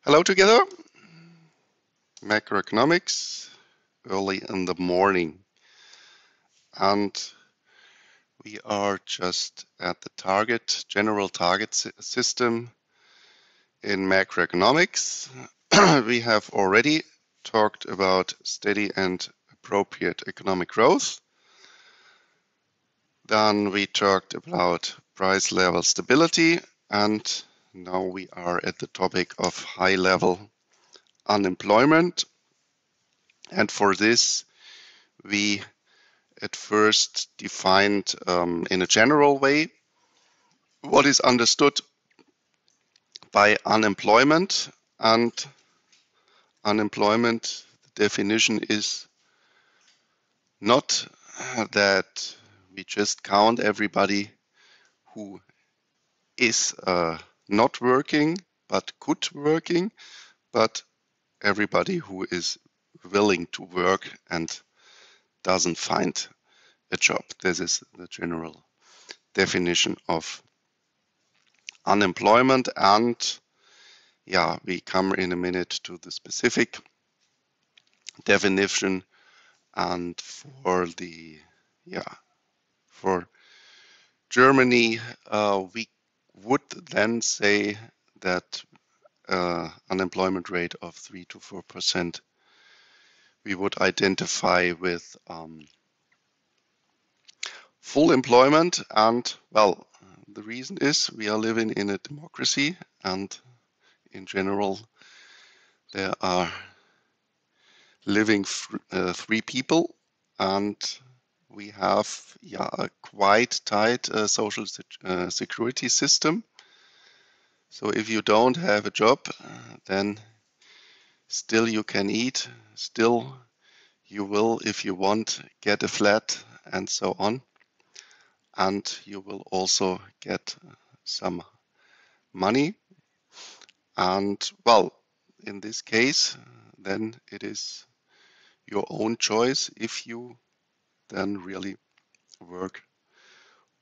Hello together, macroeconomics, early in the morning. And we are just at the general target system in macroeconomics. We have already talked about steady and appropriate economic growth. Then we talked about price level stability, and now we are at the topic of high level unemployment. And for this, we at first defined in a general way what is understood by unemployment. And unemployment, the definition is not that we just count everybody who is not working but could working, but everybody who is willing to work and doesn't find a job. This is the general definition of unemployment. And yeah, we come in a minute to the specific definition. And for Germany, we would then say that unemployment rate of 3 to 4% we would identify with full employment. And well, the reason is we are living in a democracy, and in general there are living three people, and we have a quite tight social security system. So if you don't have a job, then still you can eat, still you will, if you want, get a flat and so on. And you will also get some money. And well, in this case, then it is your own choice if you then really work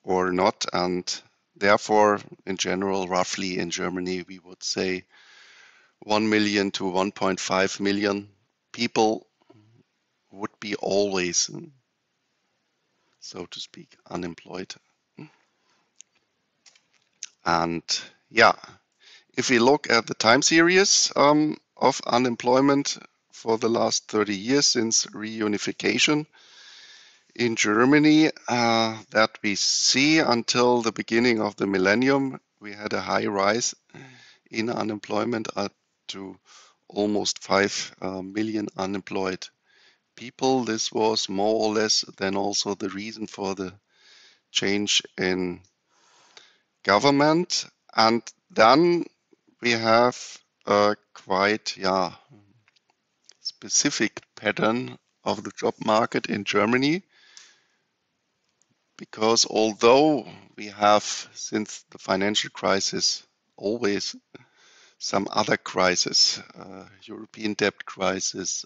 or not. And therefore, in general, roughly in Germany, we would say 1 million to 1.5 million people would be always, so to speak, unemployed. And yeah, if we look at the time series of unemployment for the last 30 years since reunification in Germany, that we see until the beginning of the millennium, we had a high rise in unemployment up to almost 5 million unemployed people. This was more or less then also the reason for the change in government. And then we have a quite specific pattern of the job market in Germany, because although we have since the financial crisis always some other crisis, European debt crisis,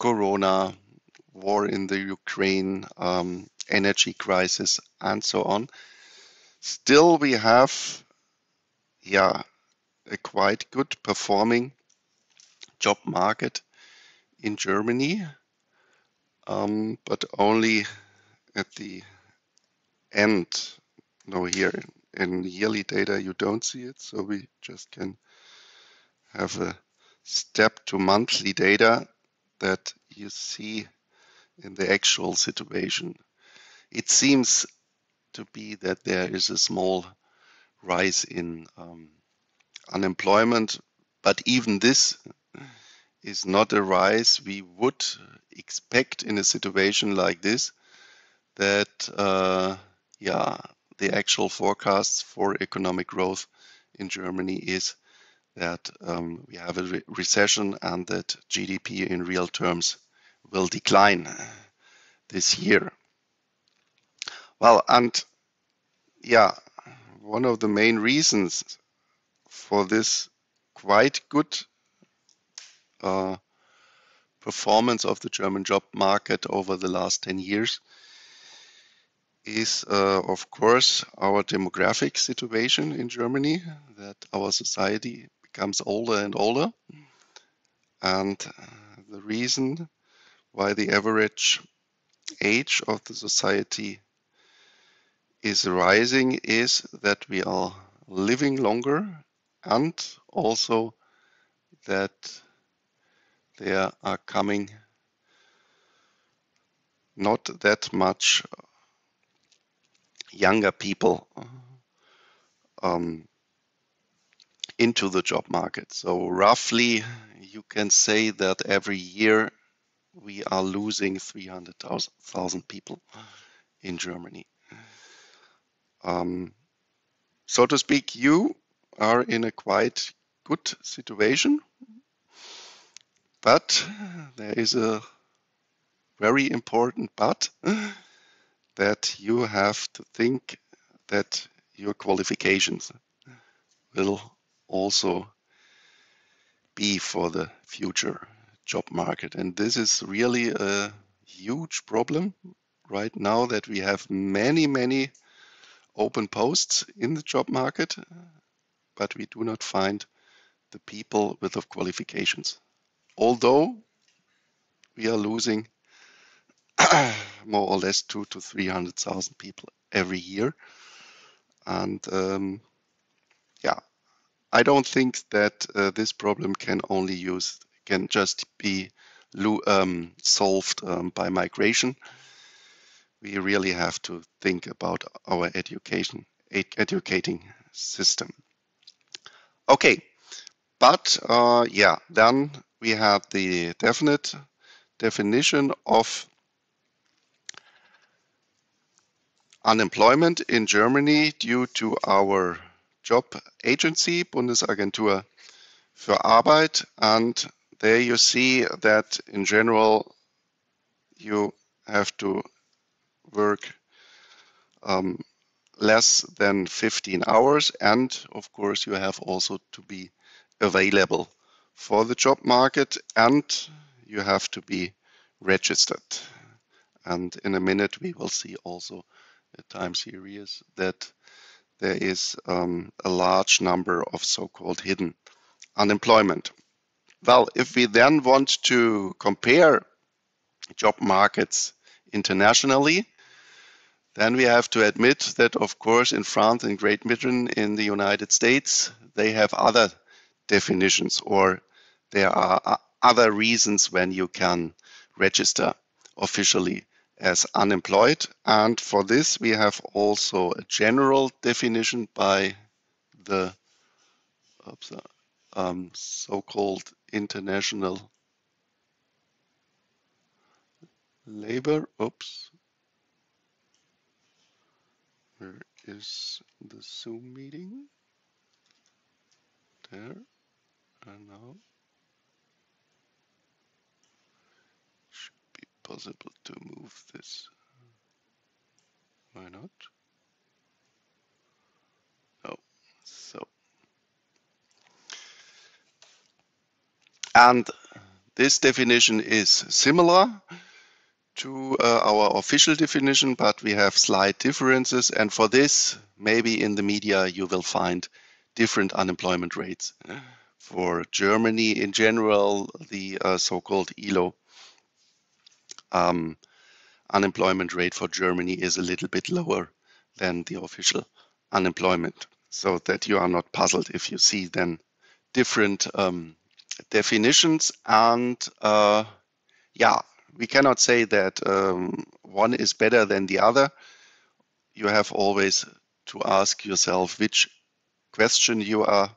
Corona, war in the Ukraine, energy crisis, and so on, still we have a quite good performing job market in Germany, but only at the end. No, here in yearly data you don't see it, so we just can have a step to monthly data that you see in the actual situation. It seems to be that there is a small rise in unemployment, but even this is not a rise we would expect in a situation like this, that the actual forecasts for economic growth in Germany is that we have a recession and that GDP in real terms will decline this year. Well, and one of the main reasons for this quite good performance of the German job market over the last 10 years is, of course, our demographic situation in Germany, that our society becomes older and older. And the reason why the average age of the society is rising is that we are living longer, and also that there are coming not that much younger people into the job market. So roughly you can say that every year we are losing 300,000 people in Germany. So to speak, you are in a quite good situation, but there is a very important but that you have to think that your qualifications will also be for the future job market. And this is really a huge problem right now, that we have many open posts in the job market, but we do not find the people with the qualifications. Although we are losing more or less 200,000 to 300,000 people every year. And yeah, I don't think that this problem can just be solved by migration. We really have to think about our educating system. Okay, but yeah, then we have the definite definition of unemployment in Germany due to our job agency, Bundesagentur für Arbeit. And there you see that in general you have to work less than 15 hours, and of course you have also to be available for the job market, and you have to be registered. And in a minute we will see also a time series that there is a large number of so-called hidden unemployment. Well, if we then want to compare job markets internationally, then we have to admit that, of course, in France and Great Britain, in the United States, they have other definitions, or there are other reasons when you can register officially as unemployed. And for this, we have also a general definition by the so-called International Labor. Where is the Zoom meeting? There. And now should be possible to move this. Why not? Oh, so. And this definition is similar to our official definition, but we have slight differences. And for this, maybe in the media, you will find different unemployment rates. For Germany in general, the so-called ILO unemployment rate for Germany is a little bit lower than the official unemployment, so that you are not puzzled if you see then different definitions. And yeah, we cannot say that one is better than the other. You have always to ask yourself which question you are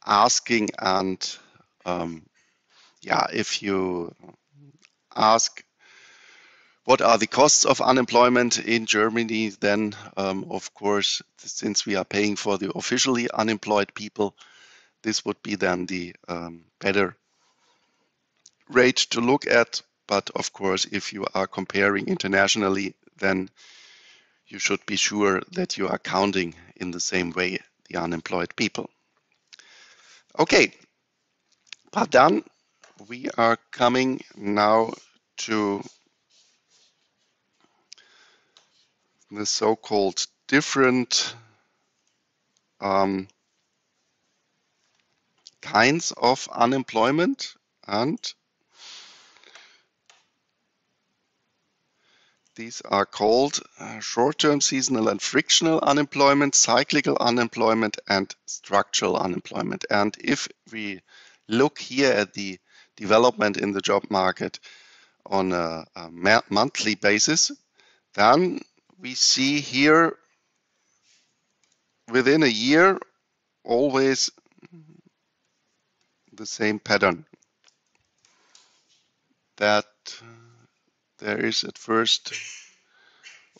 asking, and yeah, if you ask what are the costs of unemployment in Germany, then of course, since we are paying for the officially unemployed people, this would be then the better rate to look at. But of course, if you are comparing internationally, then you should be sure that you are counting in the same way the unemployed people. Okay, but then we are coming now to the so-called different kinds of unemployment, and these are called short-term, seasonal, and frictional unemployment, cyclical unemployment, and structural unemployment. And if we look here at the development in the job market on a monthly basis, then we see here within a year always the same pattern, that there is at first,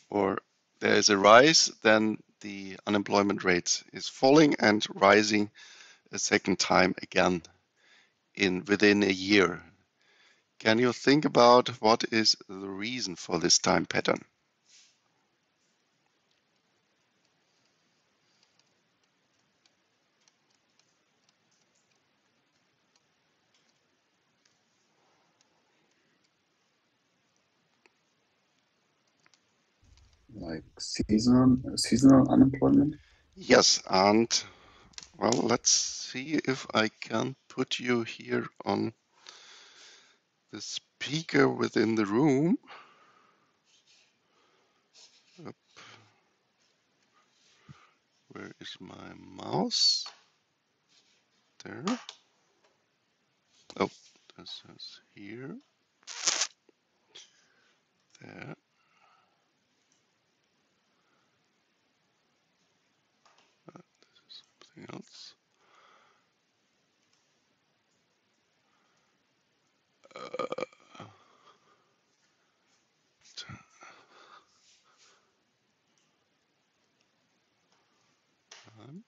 or there is a rise, then the unemployment rate is falling and rising a second time again within a year. Can you think about what is the reason for this time pattern? Like seasonal unemployment? Yes, and well, let's see if I can put you here on the speaker within the room. Where is my mouse? There. Oh, this is here. There. This is something else. And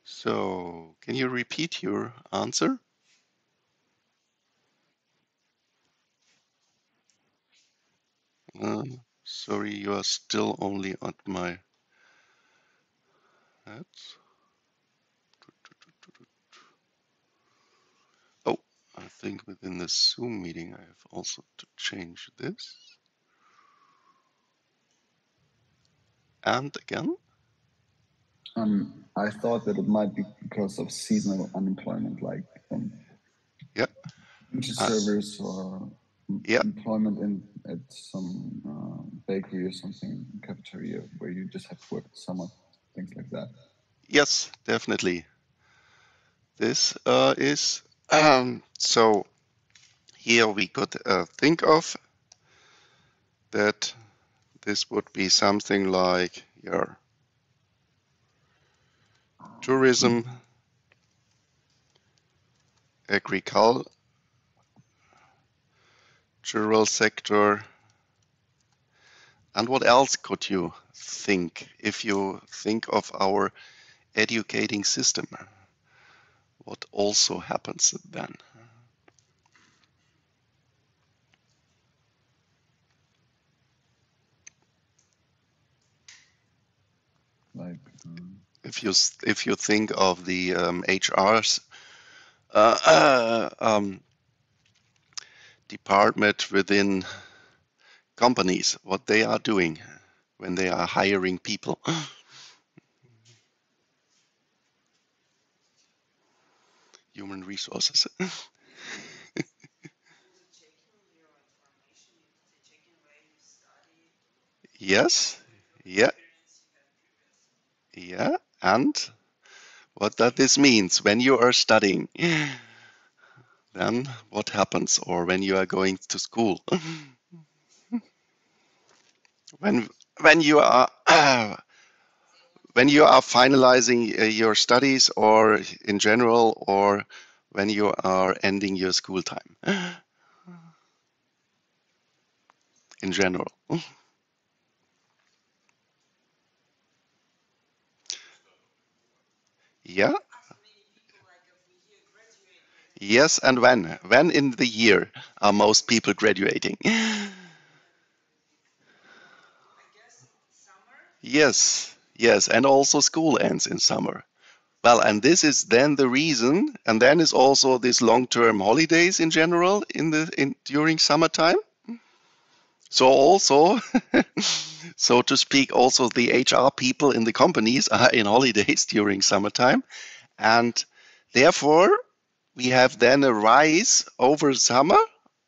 so, can you repeat your answer? Sorry, you are still only at my head. Oh, I think within the Zoom meeting I have also to change this. And again? I thought that it might be because of seasonal unemployment, like Yeah. computer servers or Yeah. employment at some bakery or something, cafeteria, where you just have to work summer, things like that. Yes, definitely. This is so here we could think of that this would be something like your tourism, agricultural sector, and what else could you think if you think of our educating system? What also happens then? Like if you think of the HR's department within companies, what they are doing when they are hiring people. Human resources. Yes, yeah, yeah, and what that this means when you are studying, then what happens, or when you are going to school, when when you are when you are finalizing your studies, or in general, or when you are ending your school time, in general. Yeah. Yes, and when? When in the year are most people graduating? Yes, yes, and also school ends in summer. Well, and this is then the reason, and then is also this long-term holidays in general in during summertime. So also, so to speak, also the HR people in the companies are in holidays during summertime, and therefore we have then a rise over summer.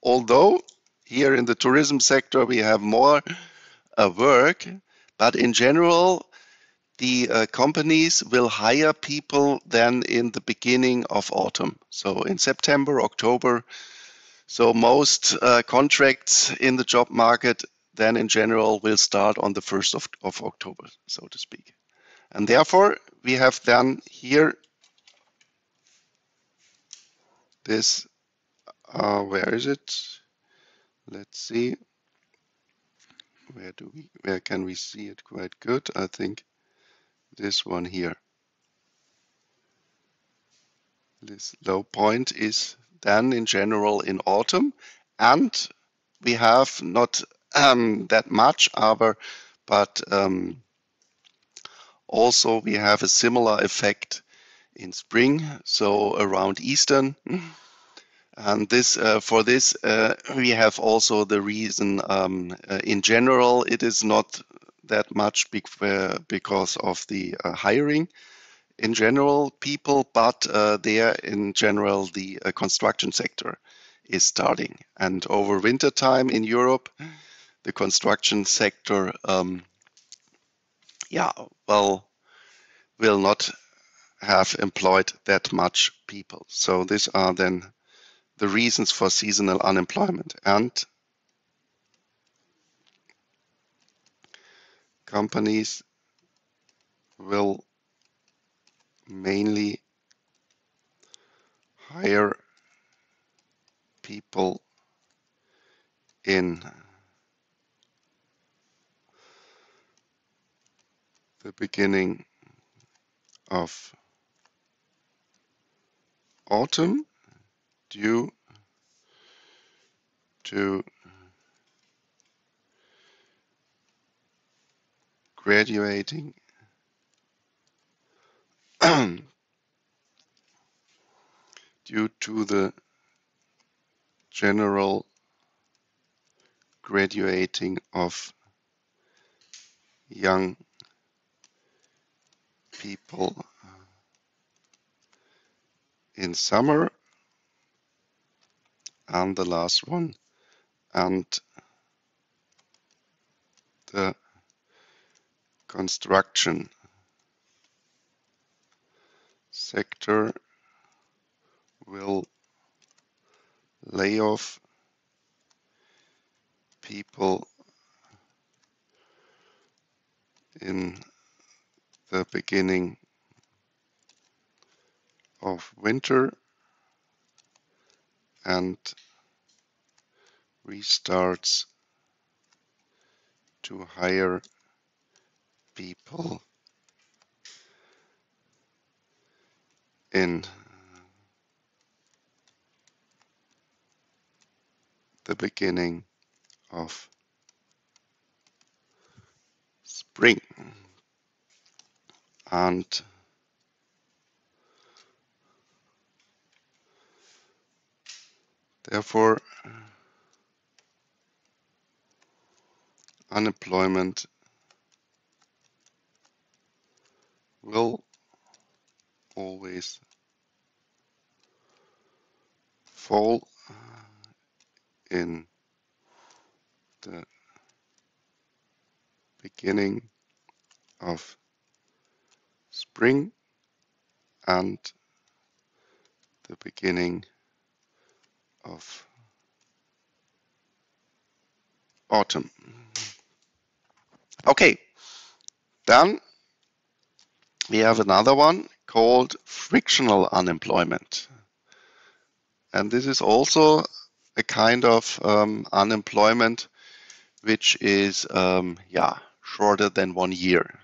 Although here in the tourism sector we have more work, but in general the companies will hire people then in the beginning of autumn. So in September, October. So most contracts in the job market then in general will start on the 1st of October, so to speak. And therefore, we have then here this, where is it? Let's see, where can we see it quite good? I think this one here. This low point is then in general in autumn, and we have not that much, but also we have a similar effect in spring, so around Eastern. And this for this we have also the reason in general it is not that much because of the hiring in general people, but there in general the construction sector is starting. And over winter time in Europe, the construction sector, yeah, well, will not have employed that much people. So these are then the reasons for seasonal unemployment. And companies will mainly hire people in the beginning of autumn due to graduating due to the general graduating of young people in summer. And the last one, and the construction sector will lay off people in the beginning of winter and restarts to hire people in the beginning of spring. And therefore, unemployment will always fall in the beginning of spring and the beginning of autumn. Okay, then we have another one called frictional unemployment. And this is also a kind of unemployment which is yeah, shorter than 1 year.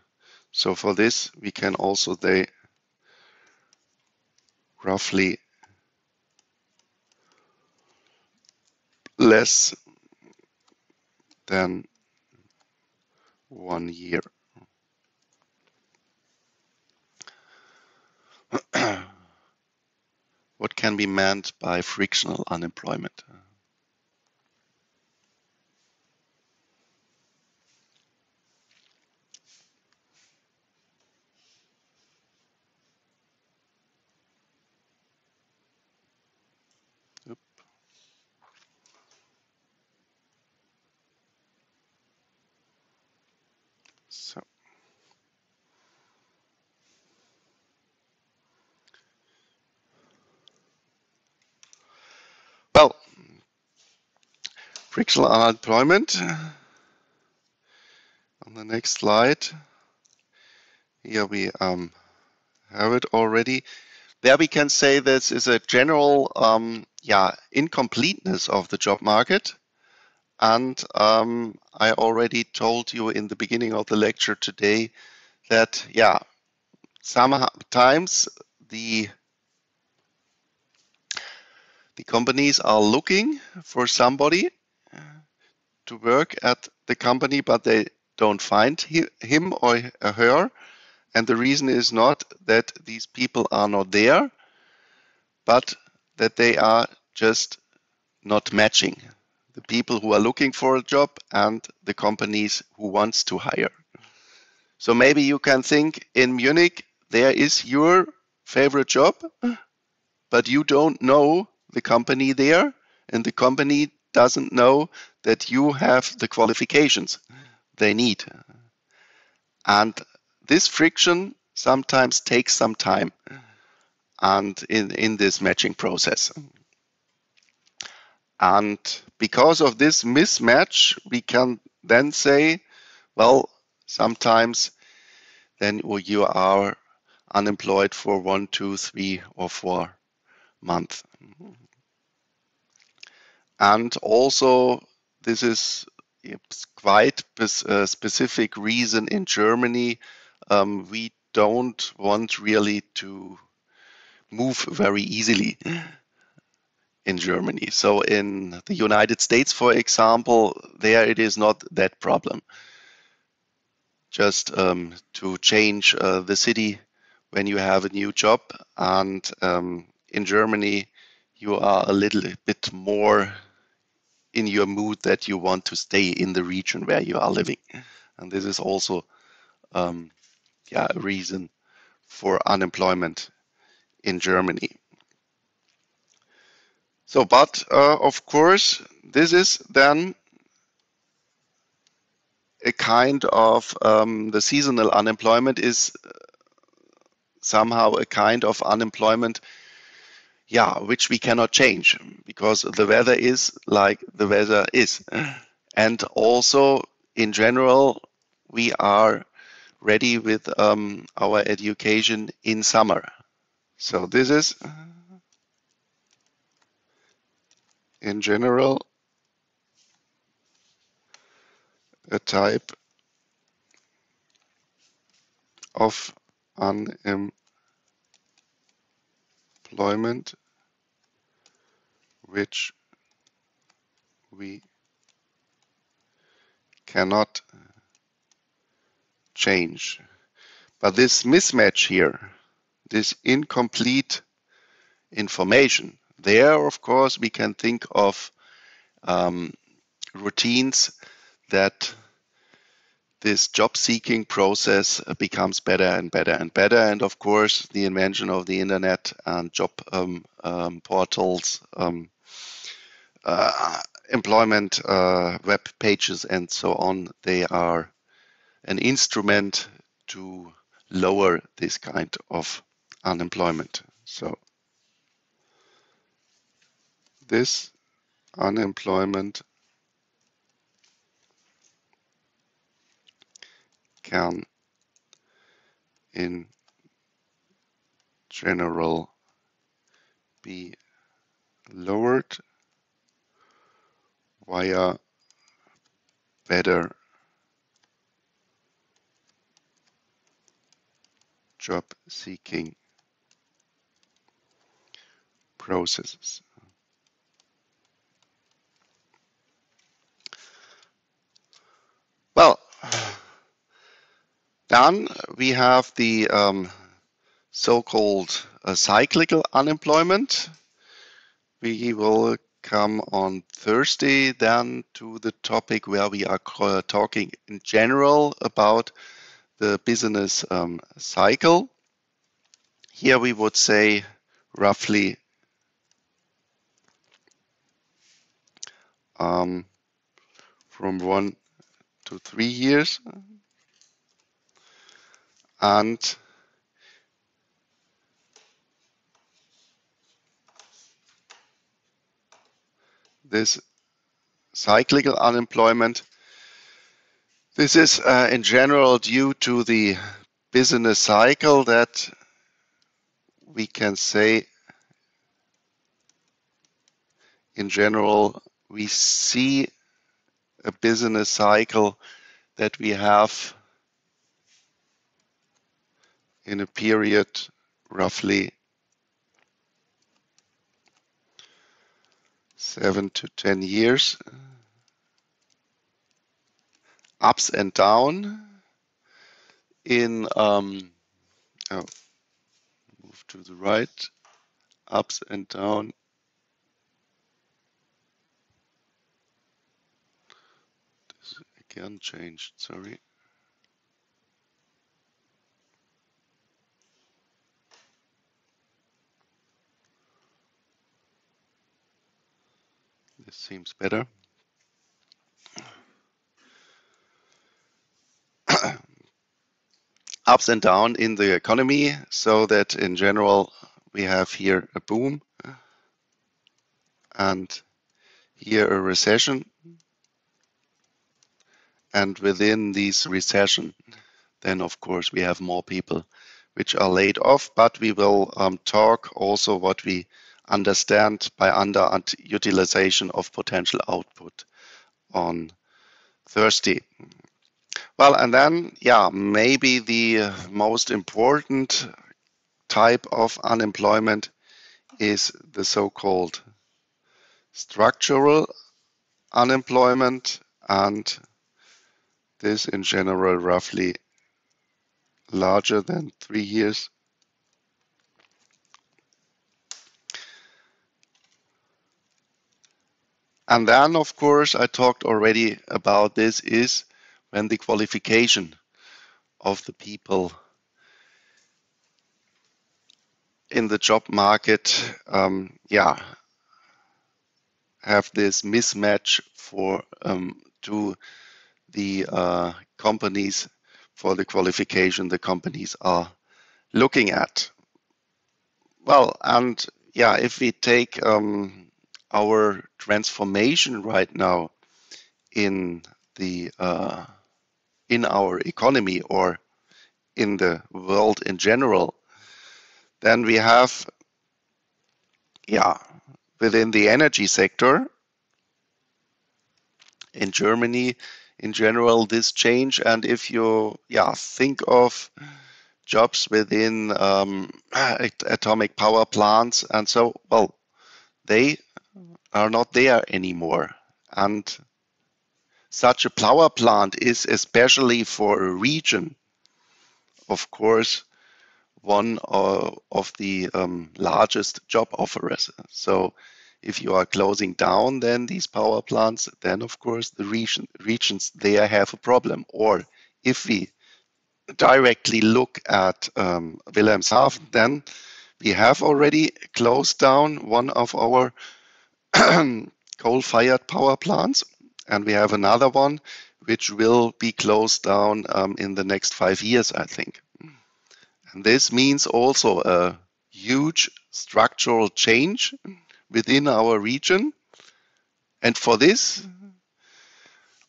So for this, we can also say roughly less than 1 year. What can be meant by frictional unemployment? So, well, frictional unemployment. On the next slide, here we have it already. There we can say this is a general incompleteness of the job market. And I already told you in the beginning of the lecture today that, sometimes the companies are looking for somebody to work at the company, but they don't find him or her. And the reason is not that these people are not there, but that they are just not matching the people who are looking for a job and the companies who wants to hire. So maybe you can think in Munich, there is your favorite job, but you don't know the company there, and the company doesn't know that you have the qualifications they need. And this friction sometimes takes some time and in this matching process. And because of this mismatch, we can then say, well, sometimes then you are unemployed for 1, 2, 3, or 4 months. And also, this is quite a specific reason in Germany. We don't want really to move very easily in Germany. So in the United States, for example, there it is not that problem. Just to change the city when you have a new job. And in Germany, you are a little bit more in your mood that you want to stay in the region where you are living. And this is also a reason for unemployment in Germany. So, but of course, this is then a kind of the seasonal unemployment is somehow a kind of unemployment, which we cannot change because the weather is like the weather is. And also, in general, we are ready with our education in summer. So this is, in general, a type of unemployment which we cannot change. But this mismatch here, this incomplete information, there, of course, we can think of routines that this job seeking process becomes better and better and better. And of course, the invention of the internet and job portals, employment web pages, and so on, they are an instrument to lower this kind of unemployment. So this unemployment can in general be lowered via better job seeking processes. Well, then we have the so-called cyclical unemployment. We will come on Thursday then to the topic where we are talking in general about the business cycle. Here we would say roughly from 1 to 3 years. and this cyclical unemployment, this is in general due to the business cycle that we can say in general we see a business cycle that we have in a period roughly 7 to 10 years, ups and down in oh, move to the right, ups and down. This again changed, sorry. This seems better. Ups and down in the economy, so that in general we have here a boom and here a recession, and within this recession then of course we have more people which are laid off, but we will talk also what we understand by underutilization of potential output on Thursday. Well, and then, yeah, maybe the most important type of unemployment is the so-called structural unemployment, and this in general roughly larger than 3 years. And then, of course, I talked already about this, is when the qualification of the people in the job market, yeah, have this mismatch for to the companies, for the qualification the companies are looking at. Well, and yeah, if we take our transformation right now in the in our economy or in the world in general, then we have, yeah, within the energy sector in Germany, in general, this change. And if you, yeah, think of jobs within atomic power plants, and so, well, they are not there anymore. And such a power plant is, especially for a region, of course, one of the largest job offerers. So if you are closing down then these power plants, then of course the regions there have a problem. Or if we directly look at Wilhelmshaven, then we have already closed down one of our coal-fired power plants, and we have another one which will be closed down in the next 5 years, I think. And this means also a huge structural change within our region. And for this,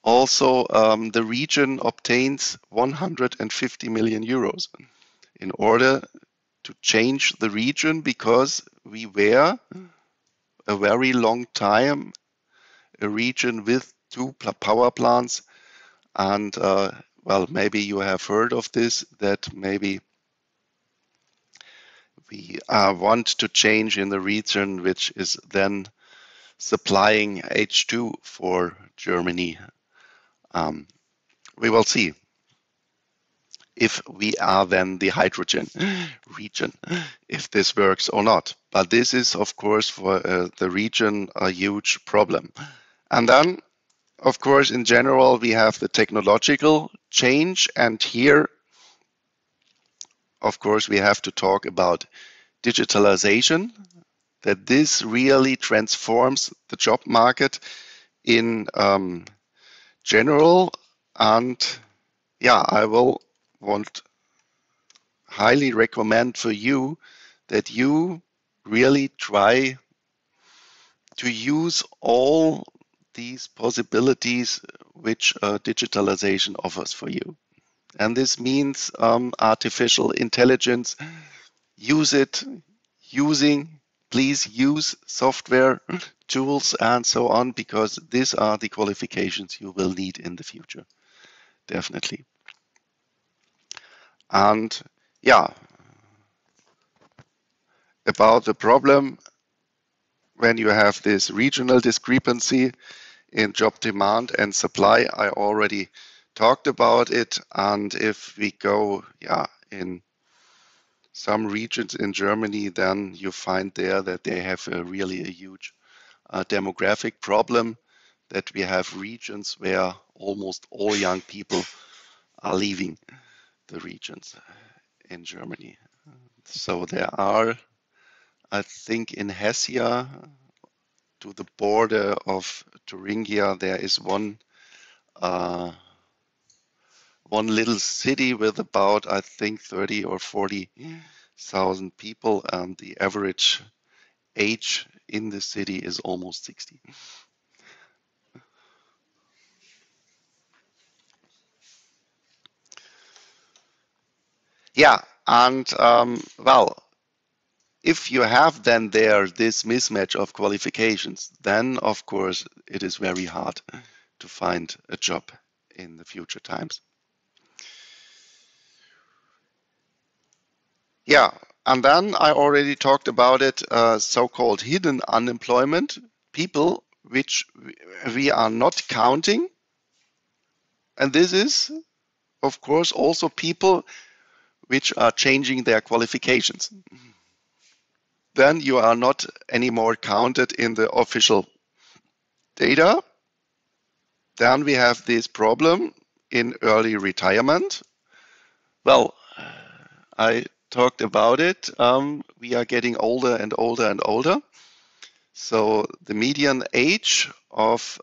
also the region obtains 150 million euros in order to change the region, because we were a very long time a region with two power plants. And well, maybe you have heard of this, that maybe we want to change in the region which is then supplying H2 for Germany. We will see if we are then the hydrogen region, if this works or not. But this is, of course, for the region a huge problem. And then, of course, in general, we have the technological change. And here, of course, we have to talk about digitalization, that this really transforms the job market in general. And yeah, I will want highly recommend for you that you really try to use all these possibilities which digitalization offers for you. And this means artificial intelligence. Use it, using, please use software, tools, and so on, because these are the qualifications you will need in the future, definitely. And yeah, about the problem when you have this regional discrepancy in job demand and supply, I already talked about it. And if we go, in some regions in Germany, then you find there that they have really a huge demographic problem, that we have regions where almost all young people are leaving the regions in Germany. So there are, I think, in Hessia, to the border of Thuringia, there is one little city with about, I think, 30 or 40,000 people, and the average age in the city is almost 60. Yeah, and well, if you have then there this mismatch of qualifications, then of course it is very hard to find a job in the future times. Yeah, and then I already talked about it, so-called hidden unemployment, people which we are not counting. And this is, of course, also people which are changing their qualifications. Then you are not anymore counted in the official data. Then we have this problem in early retirement. Well, I talked about it. We are getting older and older and older. So the median age of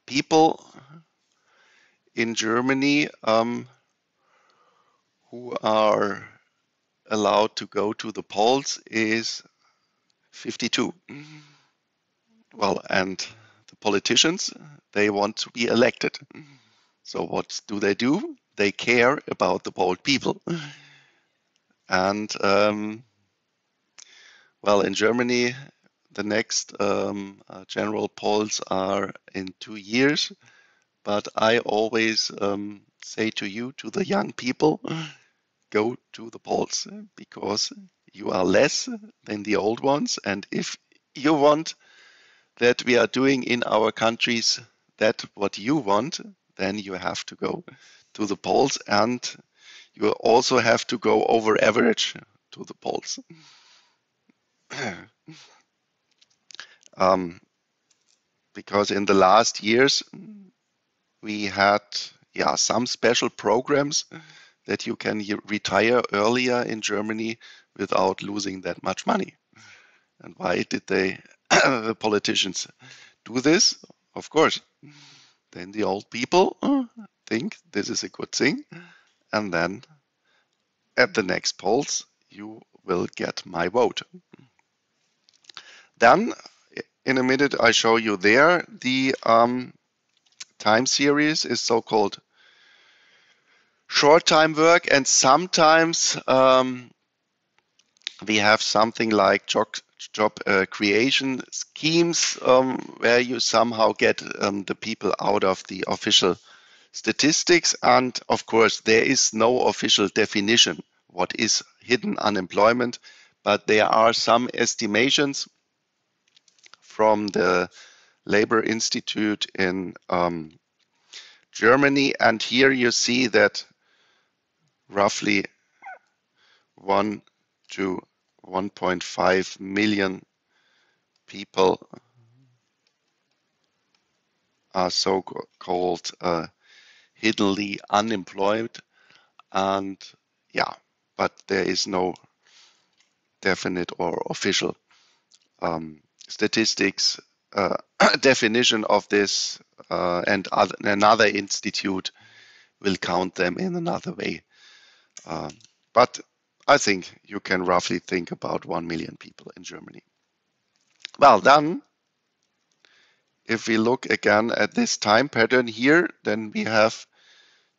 people in Germany who are allowed to go to the polls is 52. Well, and the politicians, they want to be elected. So what do? They care about the old people. And well, in Germany, the next general polls are in 2 years. But I always say to you, to the young people, go to the polls because you are less than the old ones. And if you want that we are doing in our countries that what you want, then you have to go to the polls, and you also have to go over average to the polls. Because in the last years we had some special programs that you can retire earlier in Germany without losing that much money. And why did the politicians do this? Of course, then the old people think this is a good thing, and then at the next polls you will get my vote. Then in a minute I show you there the time series is so-called short time work, and sometimes we have something like job creation schemes where you somehow get the people out of the official statistics. And of course, there is no official definition what is hidden unemployment, but there are some estimations from the Labor Institute in Germany. And here you see that roughly 1 to 1.5 million people are so-called hiddenly unemployed. And but there is no definite or official statistics definition of this, and another institute will count them in another way. But I think you can roughly think about 1 million people in Germany. Well, then, if we look again at this time pattern here, then we have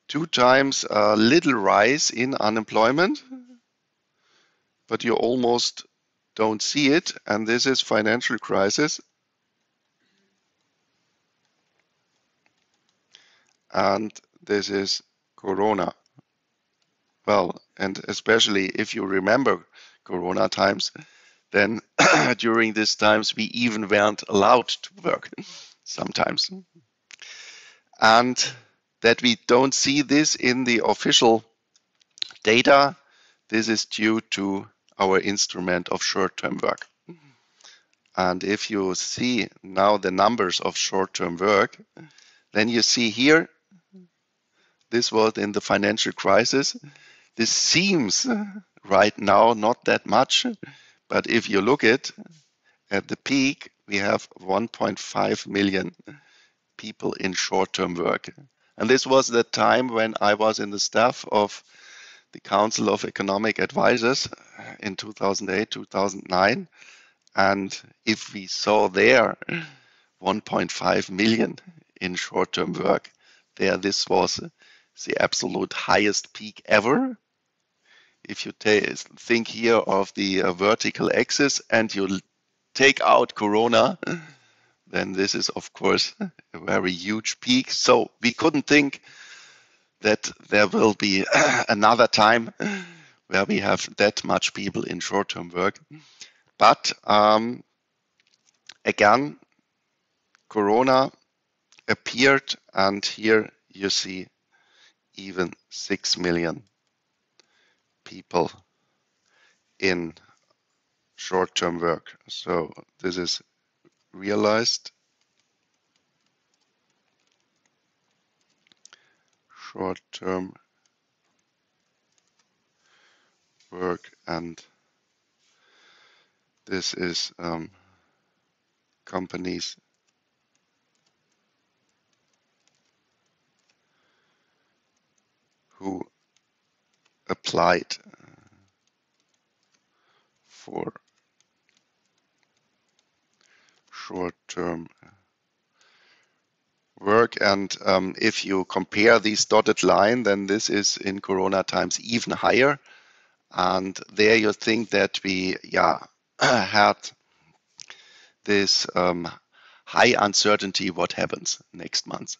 2 times a little rise in unemployment, but you almost don't see it, and this is financial crisis, and this is Corona. Well, and especially if you remember Corona times, then during these times we even weren't allowed to work sometimes. And that we don't see this in the official data, this is due to our instrument of short-term work. And if you see now the numbers of short-term work, then you see here, this was in the financial crisis. This seems right now not that much, but if you look at the peak, we have 1.5 million people in short-term work. And this was the time when I was in the staff of the Council of Economic Advisors in 2008, 2009. And if we saw there 1.5 million in short-term work, there this was the absolute highest peak ever. If you think here of the vertical axis and you take out Corona, then this is of course a very huge peak. So we couldn't think that there will be another time where we have that much people in short-term work. But again, Corona appeared, and here you see even 6 million people in short-term work. So this is realized short-term work, and this is companies who applied for short-term work. And if you compare these dotted line, then this is in Corona times even higher. And there you think that we had this high uncertainty what happens next month.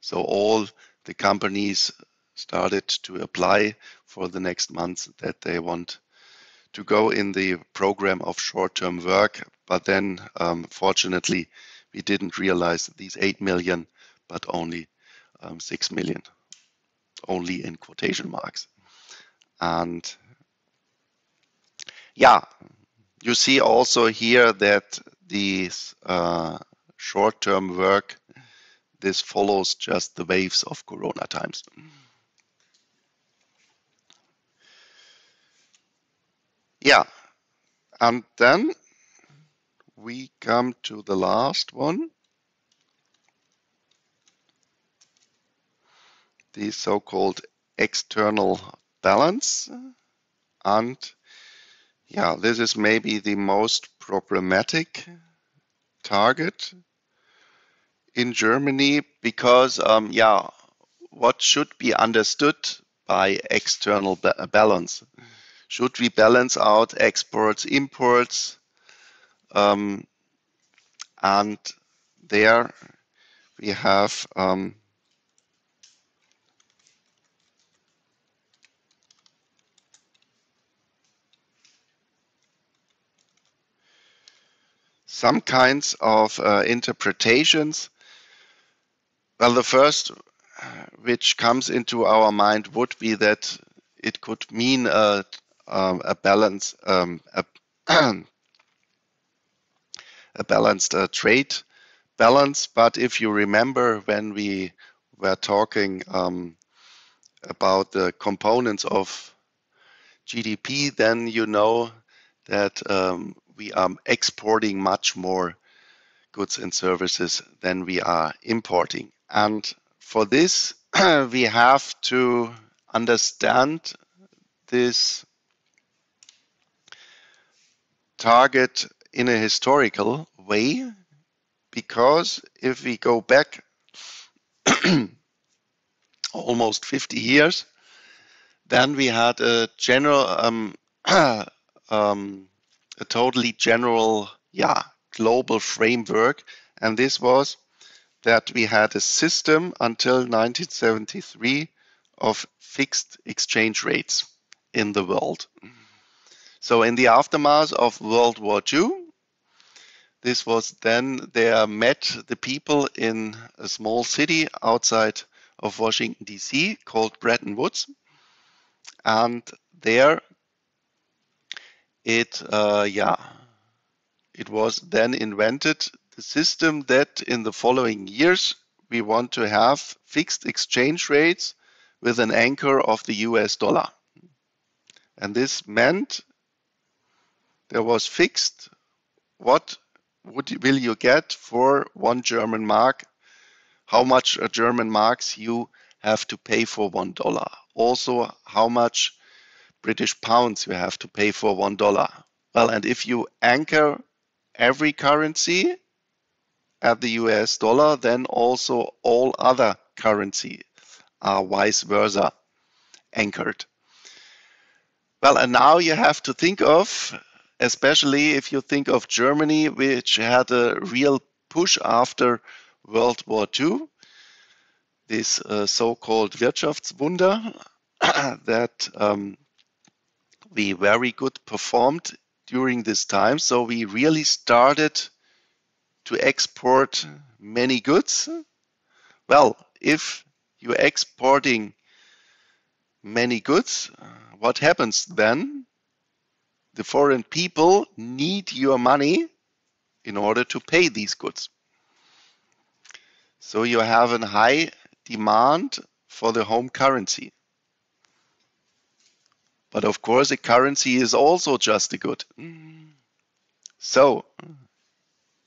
So all the companies started to apply for the next month that they want to go in the program of short-term work. But then, fortunately, we didn't realize these 8 million, but only 6 million, only in quotation marks. And yeah, you see also here that these short-term work, this follows just the waves of Corona times. Yeah, and then we come to the last one, the so-called external balance. And yeah, this is maybe the most problematic target in Germany because, what should be understood by external balance? Should we balance out exports, imports? And there we have some kinds of interpretations. Well, the first which comes into our mind would be that it could mean a balance, a balanced trade balance. But if you remember when we were talking about the components of GDP, then you know that we are exporting much more goods and services than we are importing. And for this, we have to understand this target in a historical way, because if we go back almost 50 years, then we had a general, a totally general, global framework, and this was that we had a system until 1973 of fixed exchange rates in the world. So in the aftermath of World War II, this was then there met the people in a small city outside of Washington, D.C. called Bretton Woods. And there it was then invented the system that in the following years we want to have fixed exchange rates with an anchor of the US dollar. And this meant there was fixed what will you get for 1 German mark, how much German marks you have to pay for $1. Also, how much British pounds you have to pay for $1. Well, and if you anchor every currency at the US dollar, then also all other currency are vice versa anchored. Well, and now you have to think of, especially if you think of Germany, which had a real push after World War II, this so-called Wirtschaftswunder that we very good performed during this time. So we really started to export many goods. Well, if you're exporting many goods, what happens then? The foreign people need your money in order to pay these goods. So you have a high demand for the home currency. But of course, a currency is also just a good. So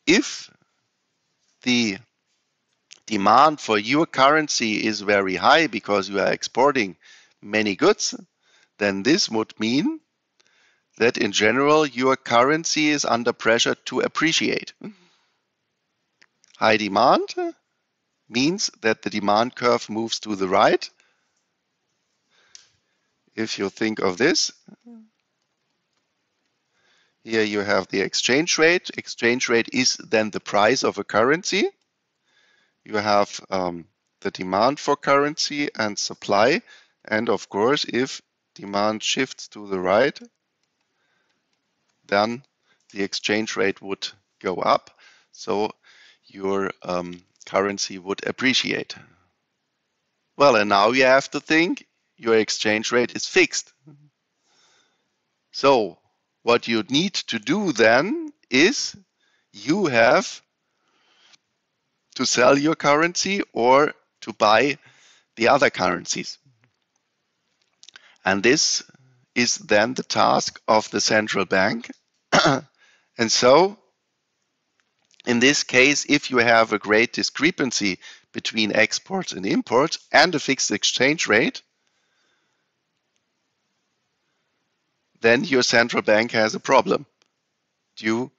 if the demand for your currency is very high because you are exporting many goods, then this would mean that in general your currency is under pressure to appreciate. High demand means that the demand curve moves to the right. If you think of this, here you have the exchange rate. Exchange rate is then the price of a currency. You have the demand for currency and supply. And of course, if demand shifts to the right, then the exchange rate would go up. So your currency would appreciate. Well, and now you have to think your exchange rate is fixed. So what you need to do then is you have to sell your currency or to buy the other currencies. And this is then the task of the central bank. And so in this case, if you have a great discrepancy between exports and imports and a fixed exchange rate, then your central bank has a problem due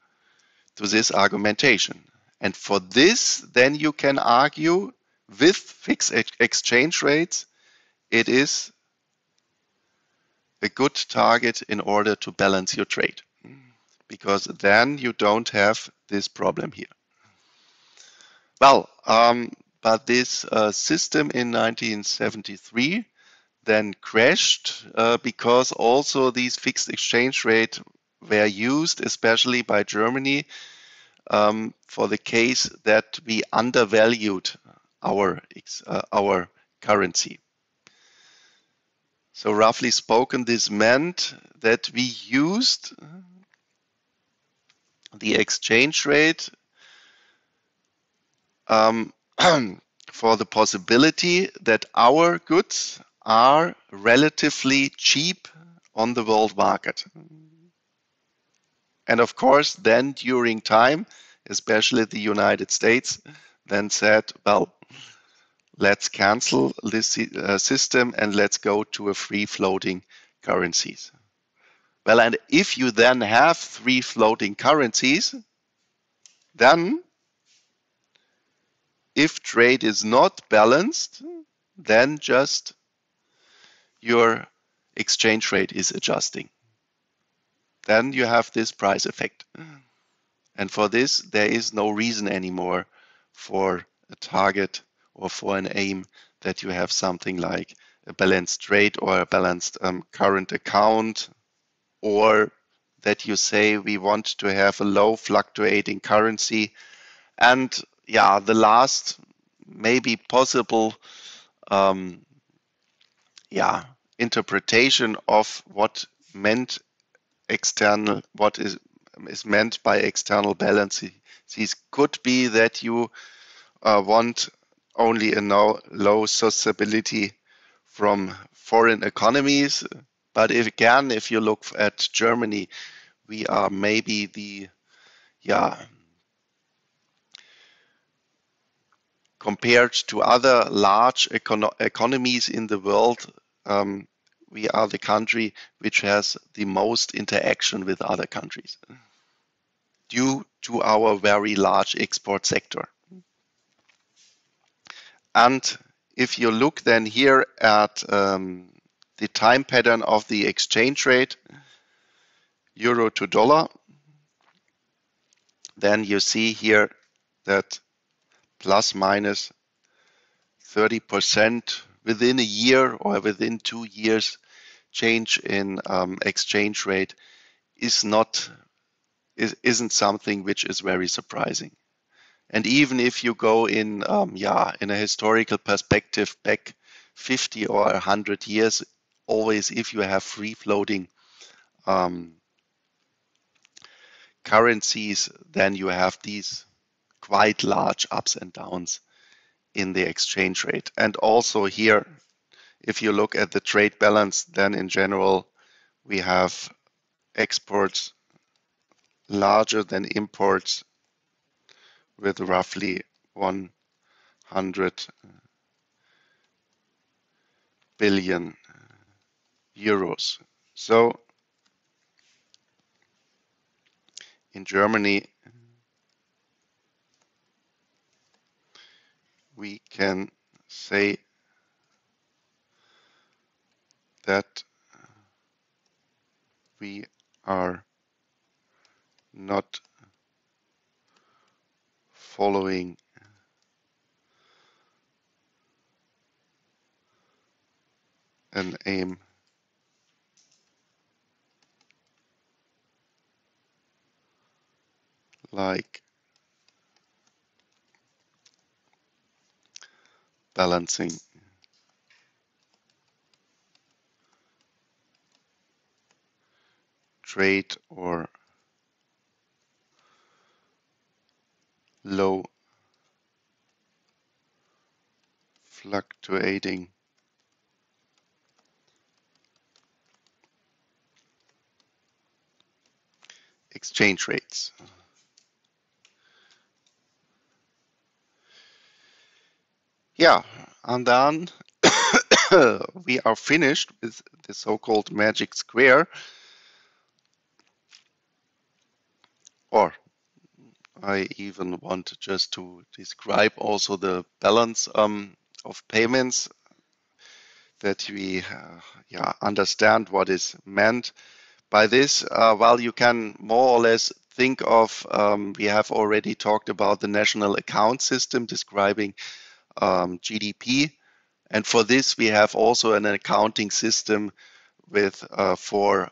to this argumentation. And for this, then you can argue with fixed exchange rates, it is a good target in order to balance your trade, because then you don't have this problem here. Well, but this system in 1973 then crashed because also these fixed exchange rates were used, especially by Germany, for the case that we undervalued our currency. So roughly spoken, this meant that we used the exchange rate for the possibility that our goods are relatively cheap on the world market. And of course, then during time, especially the United States, then said, well, let's cancel this system and let's go to a free floating currencies. Well, and if you then have 3 floating currencies, then if trade is not balanced, then just your exchange rate is adjusting. Then you have this price effect. And for this, there is no reason anymore for a target or for an aim that you have something like a balanced trade or a balanced current account, or that you say we want to have a low fluctuating currency. And yeah, the last maybe possible interpretation of what is meant by external balances could be that you want only a low susceptibility from foreign economies. But if you look at Germany, we are maybe the compared to other large economies in the world, we are the country which has the most interaction with other countries due to our very large export sector. And if you look then here at the time pattern of the exchange rate, euro to dollar, then you see here that plus minus 30% within a year or within 2 years change in exchange rate isn't something which is very surprising. And even if you go in a historical perspective back 50 or 100 years, always if you have free floating currencies, then you have these quite large ups and downs in the exchange rate. And also here, if you look at the trade balance, then in general, we have exports larger than imports with roughly 100 billion euros. So in Germany, we can say that we are not following an aim like balancing trade or low fluctuating exchange rates. Yeah, and then we are finished with the so-called magic square, or I even want just to describe also the balance of payments that we understand what is meant by this. Well, you can more or less think of, we have already talked about the national account system describing GDP. And for this, we have also an accounting system with for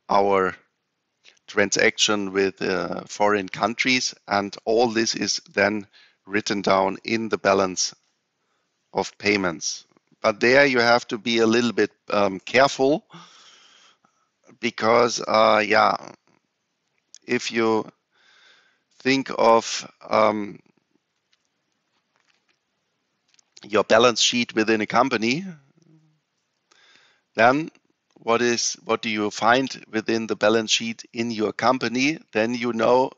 our transaction with foreign countries, and all this is then written down in the balance of payments. But there you have to be a little bit careful because if you think of your balance sheet within a company, then what do you find within the balance sheet in your company? Then you know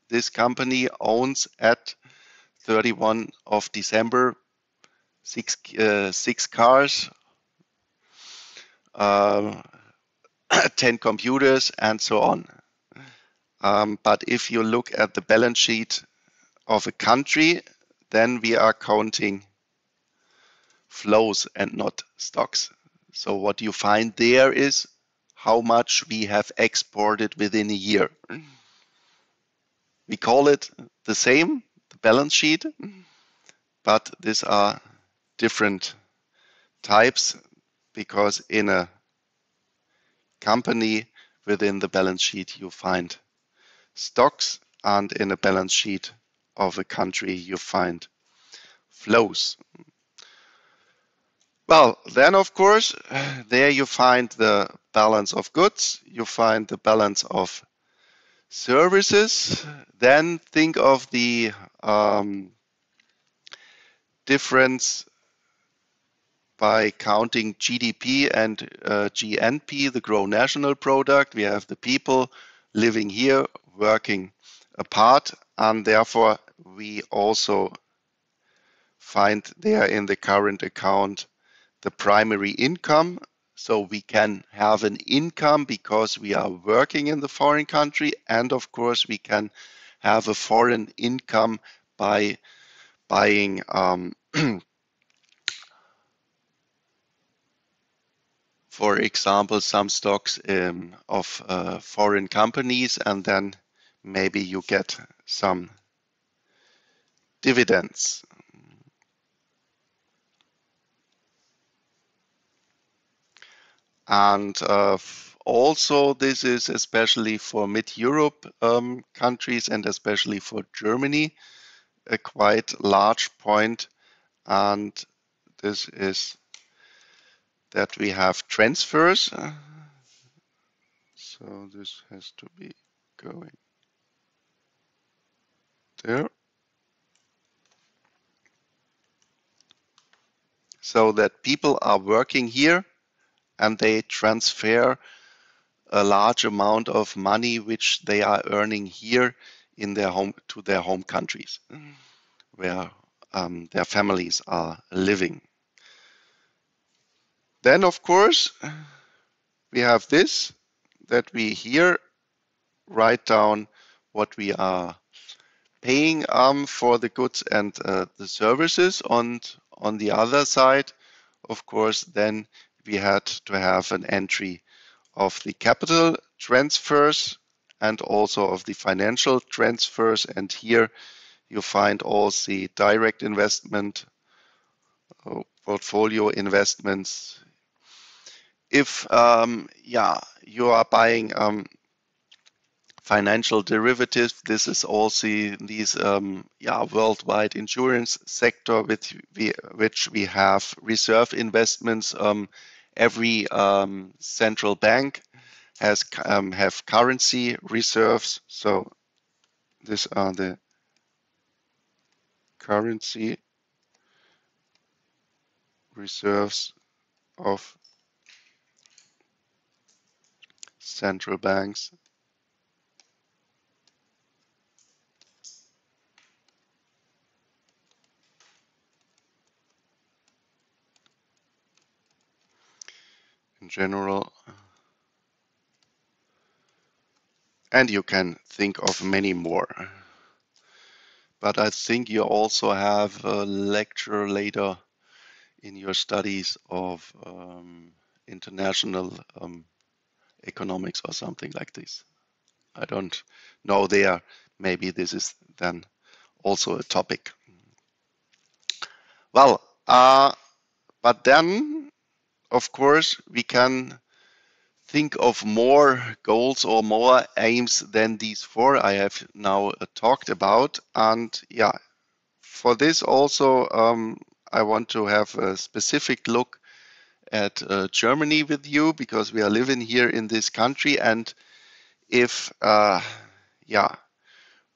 this company owns at 31 of December six cars uh, 10 computers, and so on. But if you look at the balance sheet of a country, then we are counting flows and not stocks. So what you find there is how much we have exported within a year. We call it the same, the balance sheet, but these are different types because in a company within the balance sheet you find stocks, and in a balance sheet of a country you find flows. Well, then of course, there you find the balance of goods, you find the balance of services, then think of the difference by counting GDP and GNP, the gross national product. We have the people living here, working apart, and therefore we also find there in the current account the primary income. So we can have an income because we are working in the foreign country, and of course we can have a foreign income by buying for example, some stocks of foreign companies, and then maybe you get some dividends. And also, this is especially for mid-Europe countries and especially for Germany, a quite large point. And this is that we have transfers. So this has to be going there. So that people are working here and they transfer a large amount of money which they are earning here in their home to their home countries where their families are living. Then, of course, we have this that we here write down what we are paying for the goods and the services. On the other side, of course, then we had to have an entry of the capital transfers and also of the financial transfers. And here you find all the direct investment, portfolio investments. If you are buying financial derivatives, this is also these worldwide insurance sector with which we have reserve investments. Every central bank has have currency reserves. So these are the currency reserves of central banks. In general, and you can think of many more. But I think you also have a lecture later in your studies of international economics or something like this. I don't know there. Maybe this is then also a topic. Well, but then, of course, we can think of more goals or more aims than these four I have now talked about. And yeah, for this also, I want to have a specific look at Germany with you because we are living here in this country. And if,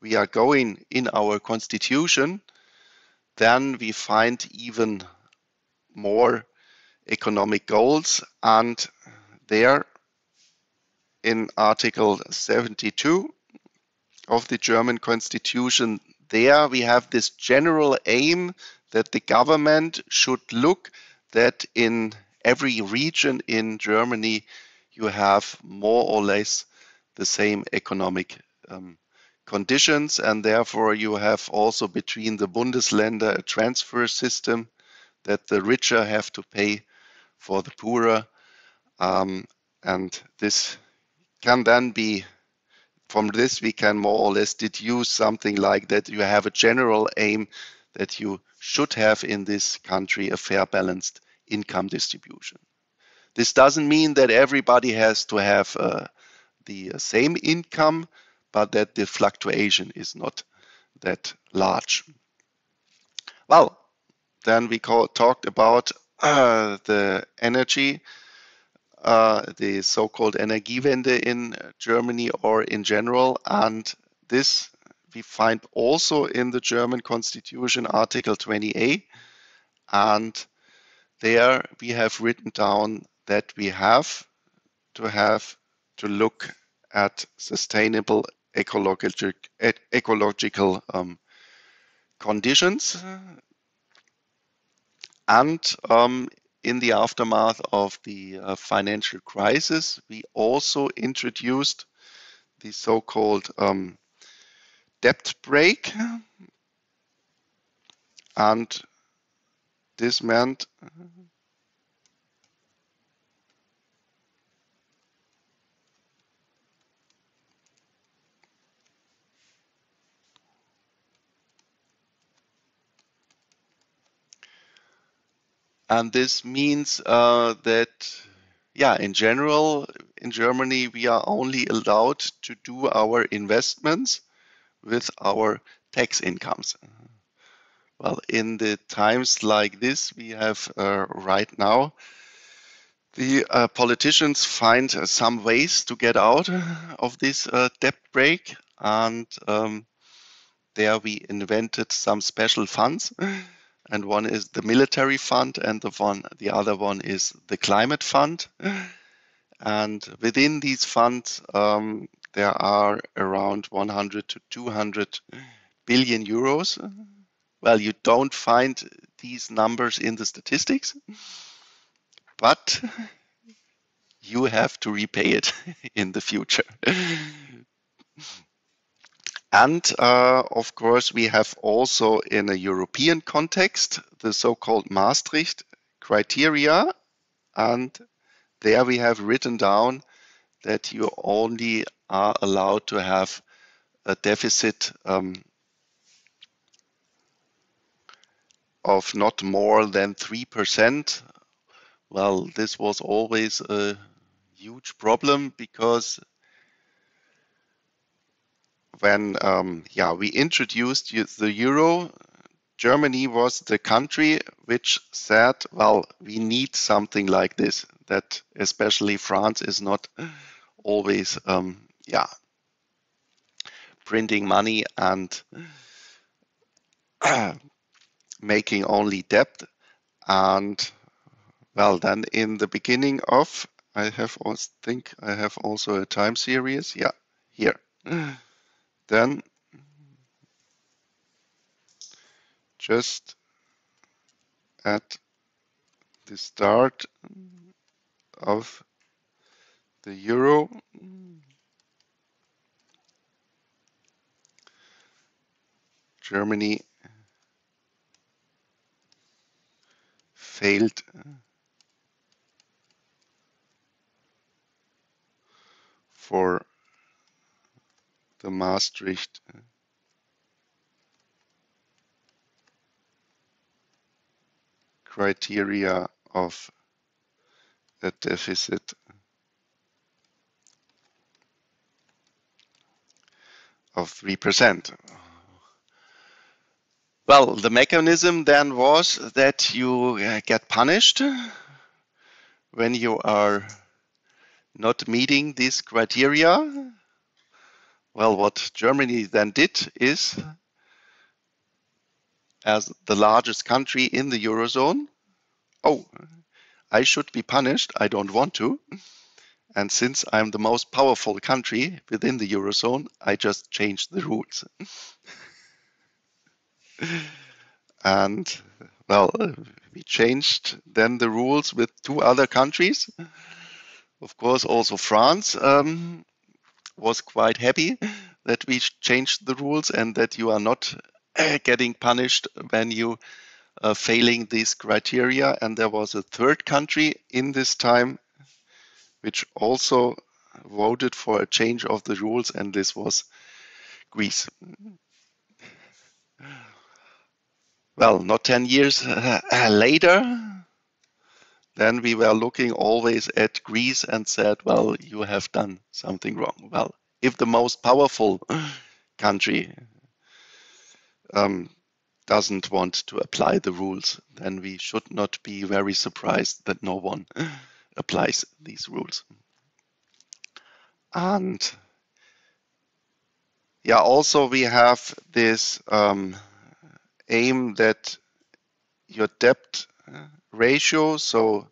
we are going in our constitution, then we find even more economic goals. And there in Article 72 of the German Constitution, there we have this general aim that the government should look that in every region in Germany, you have more or less the same economic conditions, and therefore you have also between the Bundesländer a transfer system that the richer have to pay for the poorer, and this can then be, from this we can more or less deduce something like that you have a general aim that you should have in this country a fair balanced income distribution. This doesn't mean that everybody has to have the same income, but that the fluctuation is not that large. Well, then we talked about the energy, the so-called Energiewende in Germany or in general, and this we find also in the German Constitution, Article 20a, and there we have written down that we have to look at sustainable ecological conditions, and in the aftermath of the financial crisis, we also introduced the so-called debt brake, and this meant and this means that, yeah, in general, in Germany, we are only allowed to do our investments with our tax incomes. Well, in the times like this we have right now, the politicians find some ways to get out of this debt brake, and there we invented some special funds, and one is the military fund, and the other one is the climate fund. And within these funds, there are around 100 to 200 billion euros. Well, you don't find these numbers in the statistics, but you have to repay it in the future. And of course, we have also in a European context the so-called Maastricht criteria, and there we have written down that you only are allowed to have a deficit of not more than 3%. Well, this was always a huge problem because when we introduced the euro, Germany was the country which said, well, we need something like this, that especially France is not always printing money and making only debt. And well, then in the beginning of, I think I have also a time series. Yeah, here. Then just at the start of the euro, Germany failed for the Maastricht criteria of a deficit of 3%. Well, the mechanism then was that you get punished when you are not meeting these criteria. Well, what Germany then did is, as the largest country in the Eurozone, oh, I should be punished, I don't want to. And since I'm the most powerful country within the Eurozone, I just changed the rules. And well, we changed then the rules with 2 other countries. Of course, also France was quite happy that we changed the rules and that you are not getting punished when you failing these criteria. And there was a third country in this time which also voted for a change of the rules, and this was Greece. Well, not 10 years later, then we were looking always at Greece and said, well, you have done something wrong. Well, if the most powerful country um, doesn't want to apply the rules, then we should not be very surprised that no one applies these rules. And yeah, also we have this aim that your debt ratio, so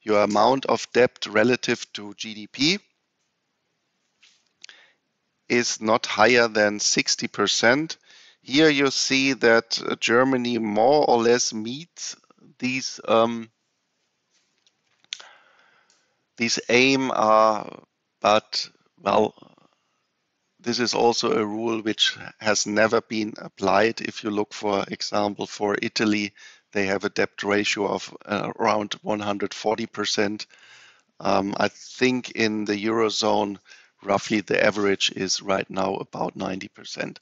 your amount of debt relative to GDP, is not higher than 60%. Here you see that Germany more or less meets these aim, but well, this is also a rule which has never been applied. If you look, for example, for Italy, they have a debt ratio of around 140%. I think in the Eurozone, roughly the average is right now about 90%.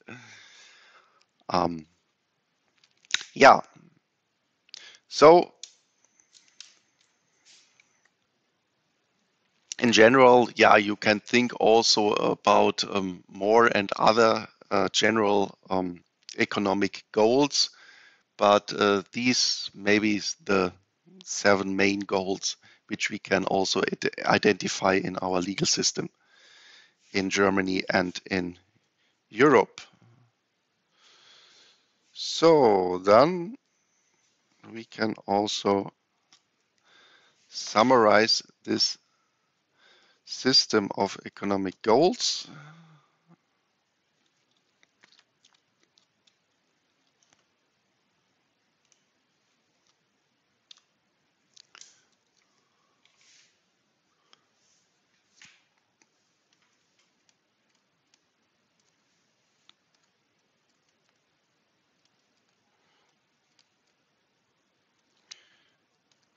Yeah, so in general, yeah, you can think also about more and other general economic goals, but these maybe the 7 main goals which we can also identify in our legal system in Germany and in Europe. So then we can also summarize this system of economic goals.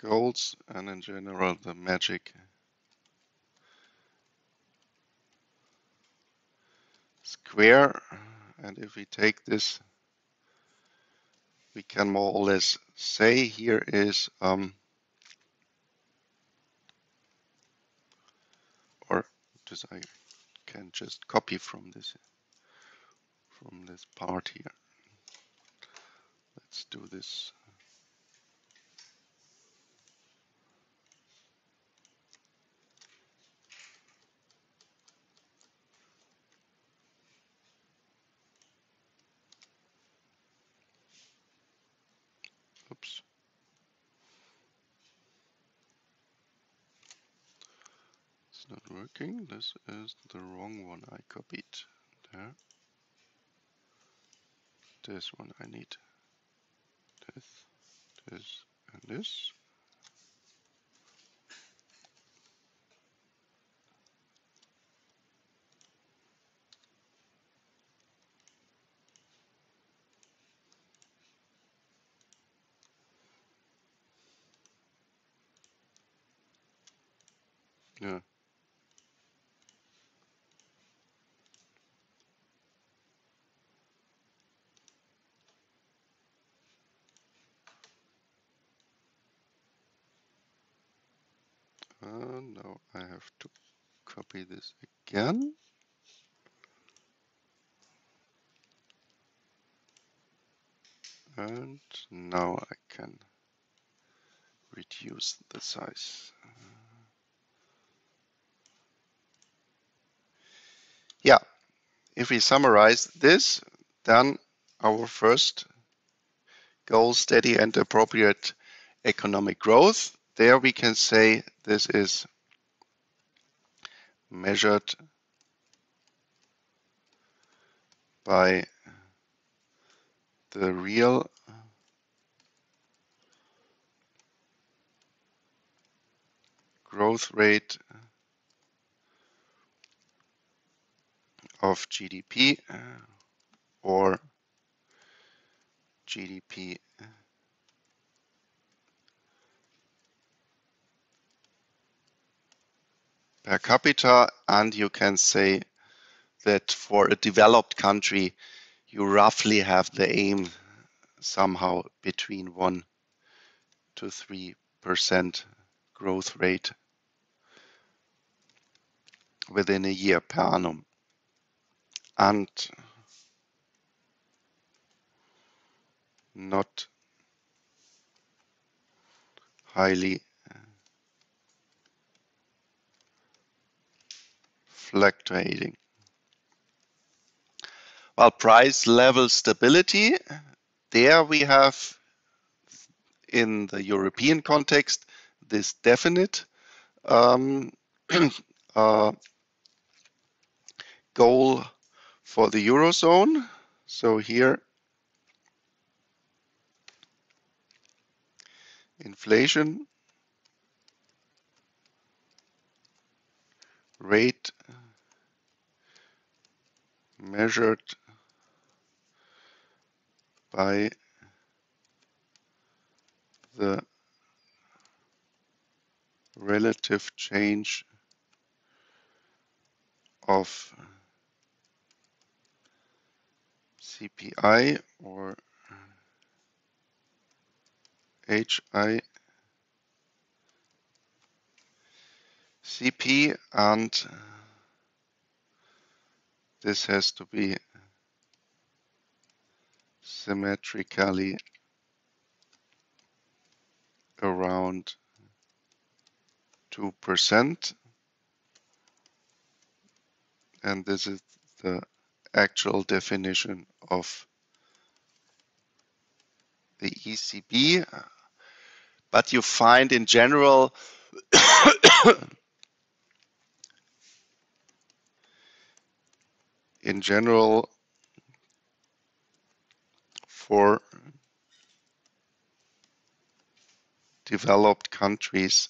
Goals and in general the magic square, and if we take this, we can more or less say here is or just I can just copy from this part here. Let's do this. Oops. It's not working. This is the wrong one I copied. There. This one I need. This, and this. Yeah. Now I have to copy this again. And now I can reduce the size. Yeah, if we summarize this, then our first goal, steady and appropriate economic growth. There we can say this is measured by the real growth rate of GDP or GDP per capita, and you can say that for a developed country you roughly have the aim somehow between 1 to 3% growth rate within a year per annum, and not highly fluctuating. Well, price level stability, there we have in the European context this definite um, goal for the Eurozone. So here inflation rate measured by the relative change of CPI or HICP, and this has to be symmetrically around 2%, and this is the actual definition of the ECB. But you find in general for developed countries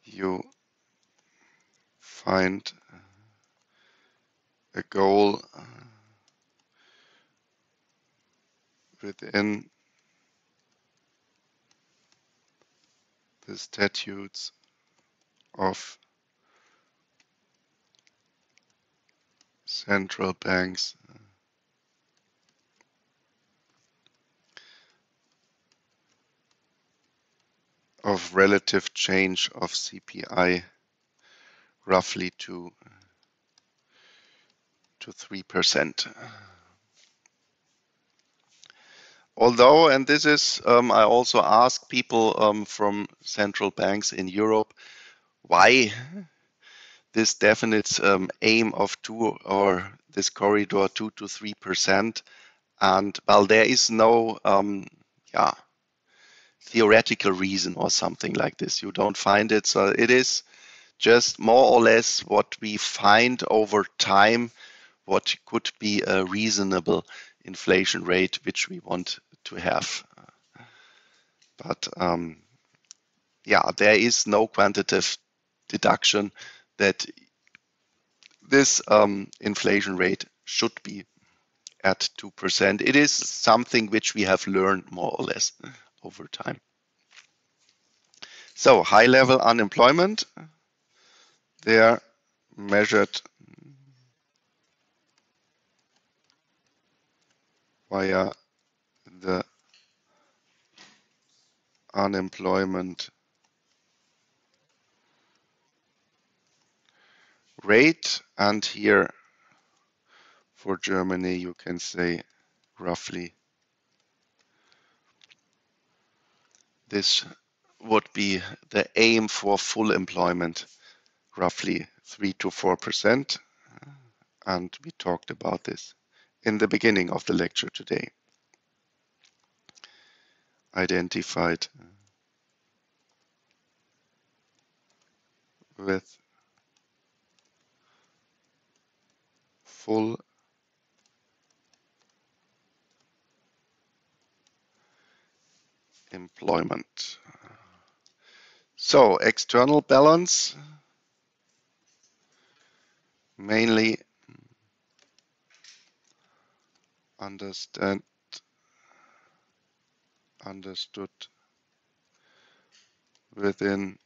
you find a goal within the statutes of central banks of relative change of CPI roughly 2 to 3%. Although, and this is, I also ask people from central banks in Europe, why this definite aim of 2 or this corridor 2 to 3%. And well, there is no theoretical reason or something like this. You don't find it. So it is just more or less what we find over time, what could be a reasonable inflation rate which we want to have. But there is no quantitative deduction that this inflation rate should be at 2%. It is something which we have learned more or less over time. So high level unemployment, they are measured via the unemployment rate, and here for Germany you can say roughly this would be the aim for full employment, roughly 3 to 4%, and we talked about this in the beginning of the lecture today. Identified with full employment. So external balance, mainly understood within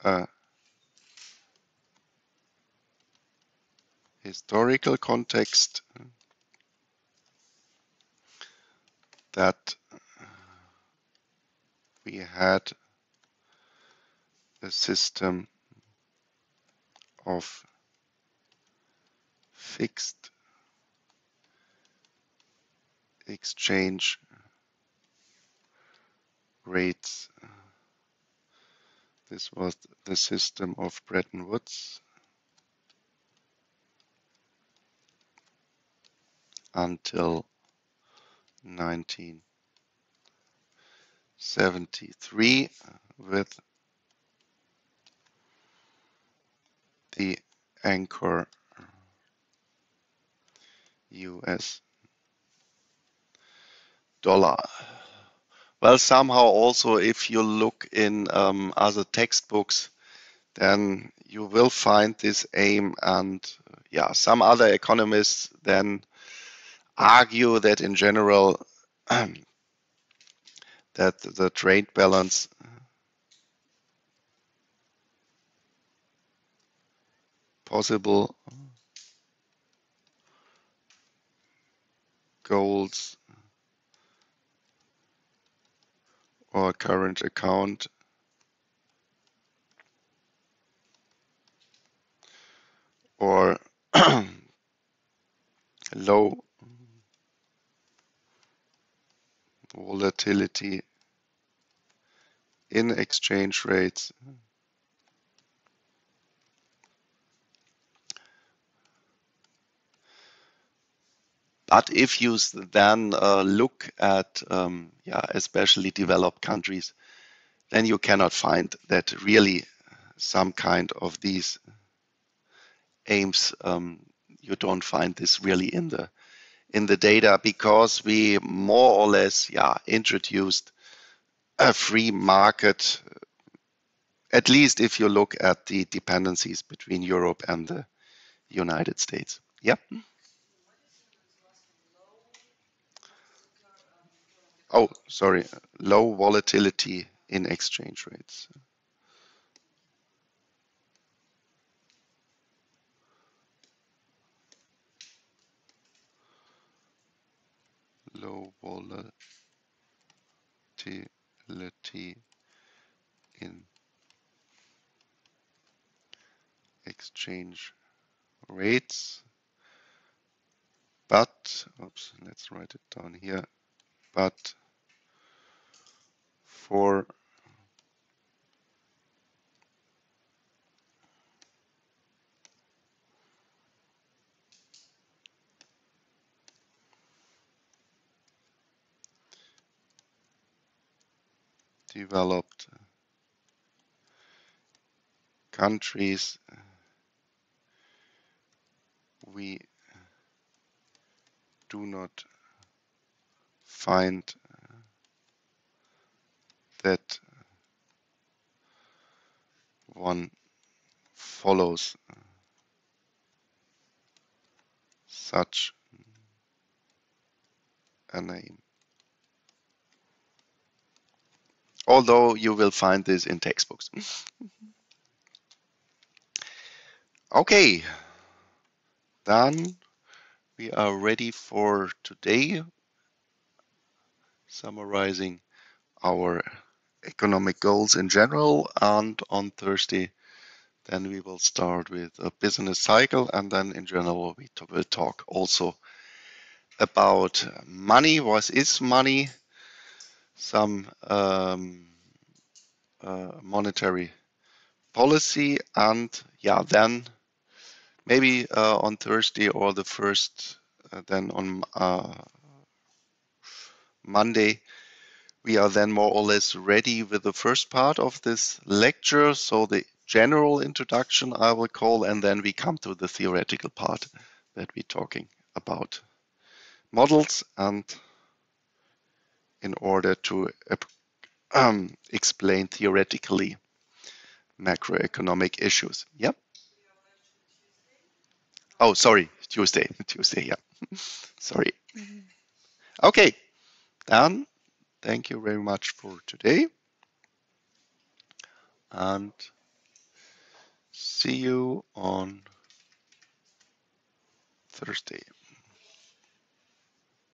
a historical context that we had a system of fixed exchange rates. This was the system of Bretton Woods until 1973 with the anchor US dollar. Well, somehow also if you look in other textbooks, then you will find this aim, and yeah, some other economists then argue that in general that the trade balance possible goals or current account or low volatility in exchange rates. But if you then look at especially developed countries, then you cannot find that really some kind of these aims. You don't find this really in the data, because we more or less introduced a free market, at least if you look at the dependencies between Europe and the United States. Yeah. Oh, sorry. Low volatility in exchange rates. Low volatility in exchange rates. But, oops, let's write it down here. But for developed countries, we do not find that one follows such a name. Although you will find this in textbooks. Okay, then we are ready for today, summarizing our economic goals in general, and on Thursday then we will start with a business cycle, and then in general we will talk also about money. What is money? Some monetary policy, and then maybe on Thursday or the first, then on Monday, we are then more or less ready with the first part of this lecture. So the general introduction I will call, and then we come to the theoretical part that we're talking about models and in order to explain theoretically macroeconomic issues. Yep. Oh, sorry, Tuesday. Tuesday, yeah. Sorry. Okay, then thank you very much for today and see you on Thursday.